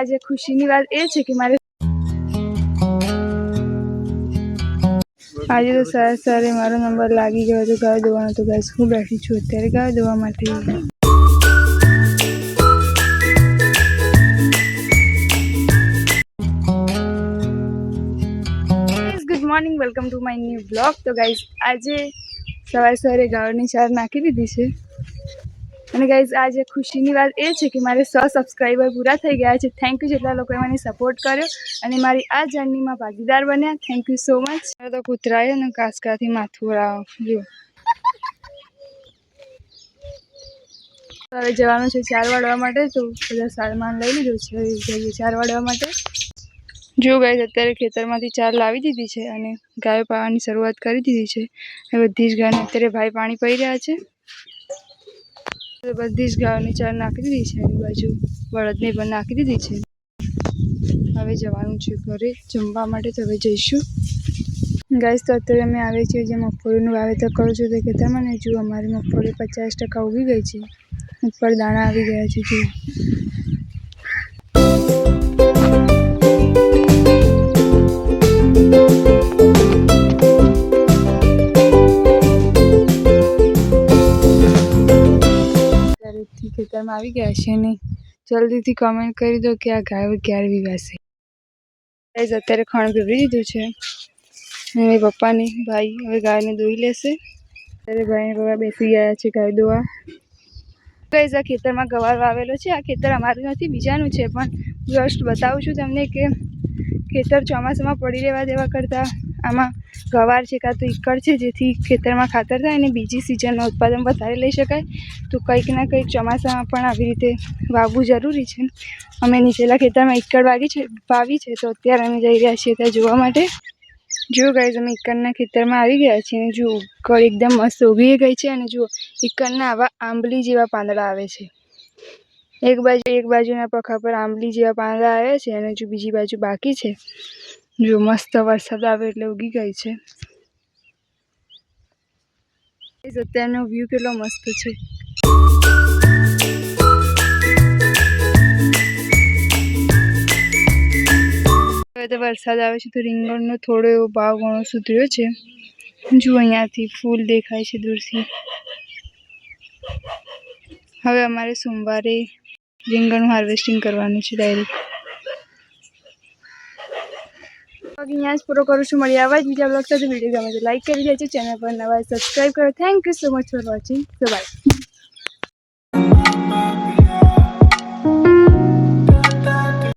આજે ખુશીની વાત એ છે કે મારે આજે તો સરે મારો નંબર લાગી ગયો હતો ગાય દોવાનો. તો ગાઈસ હું બેઠી છું અત્યારે ગાય દોવા માટે. Good morning, welcome to my new blog. તો ગાઈસ આજે સવારે ગાયોની ચાર નાખી દીધી છે. અને ગાઈઝ આજે ખુશીની વાત એ છે કે મારે 100 સબસ્ક્રાઈબર પૂરા થઈ ગયા છે. થેન્ક યુ જેટલા લોકોએ મને સપોર્ટ કર્યો અને મારી આ જર્નીમાં ભાગીદાર બન્યા. Thank you so much. તો કૂતરાએ અને કાસકાથી માથું જો હવે જવાનું છે 4 વાળવા માટે. તો બધા સામાન લઈ લીધો છે, જઈએ 4 વાળવા માટે. જો ગાઈઝ અત્યારે ખેતરમાંથી 4 લાવી દીધી છે અને ગાયો પાવાની શરૂઆત કરી દીધી છે. બધી જ ગાયને અત્યારે ભાઈ પાણી પી રહ્યા છે. બધી જ ગાયોની 4 નાખી દીધી છે. એની બાજુ બળદને પણ નાખી દીધી છે. હવે જવાનું છે ઘરે જમવા માટે. તો હવે જઈશું ગાઈસ. તો અત્યારે અમે આવે છીએ જે મગફળીનું વાવેતર કરું છું તે ખેતરમાં. ને જો અમારી મગફળી 50% ઉગી ગઈ છે. ઉપર દાણા આવી ગયા છે. જો ખેતરમાં આવી ગયા છે ને જલ્દીથી કમેન્ટ કરી દો કે આ ગાયો ક્યારે વિવાશે. ગાઈસ અત્યારે ખણ ભેળવી દીધું છે અને પપ્પાની ભાઈ હવે ગાયને દોઈ લેશે. અત્યારે ભાઈને પપ્પા બેસી ગયા છે ગાય દોવા. ગાઈસ આ ખેતરમાં ગવાર વાવેલો છે. આ ખેતર અમારું નથી, બીજાનું છે. પણ જસ્ટ બતાવું છું તમને કે ખેતર ચોમાસામાં પડી રહેવા દેવા કરતાં આમાં ગવાર છે કાં તો ઈકળ છે, જેથી ખેતરમાં ખાતર થાય અને બીજી સિઝનમાં ઉત્પાદન વધારે લઈ શકાય. તો કંઈક ના કંઈક ચોમાસામાં પણ આવી રીતે વાવવું જરૂરી છે. અમે નીચેલા ખેતરમાં ઈકળ વાવી છે. તો અત્યારે અમે જઈ રહ્યા છીએ ત્યાં જોવા માટે. જો ગાઈઝ અમે ઈકળના ખેતરમાં આવી ગયા છીએ અને જો ઈકળ એકદમ મસ્ત ઉગી ગઈ છે. અને જો ઈકળના આવા આંબલી જેવા પાંદડા આવે છે. એક બાજુના પખા પર આંબલી જેવા પાંદડા આવ્યા છે અને જો બીજી બાજુ બાકી છે. જો મસ્ત વરસાદ આવે એટલે ઉગી ગઈ છે. અત્યારનો વ્યૂ કેટલો મસ્ત છે. હવે તો વરસાદ આવે છે તો રીંગણનો થોડો એવો ભાવ ઘણો સુધર્યો છે. જો અહીંયાથી ફૂલ દેખાય છે દૂરથી. હવે અમારે સોમવારે રીંગણનું હાર્વેસ્ટિંગ કરવાનું છે ડાયરેક્ટ. અહીંયા જ પૂરો કરું છું. મળી આવા જ બીજા બ્લોગ સાથે. વિડીયો ગમે તો લાઈક કરી દેજો, ચેનલ પર નવા સબસ્ક્રાઈબ કરો. Thank you so much for watching. By.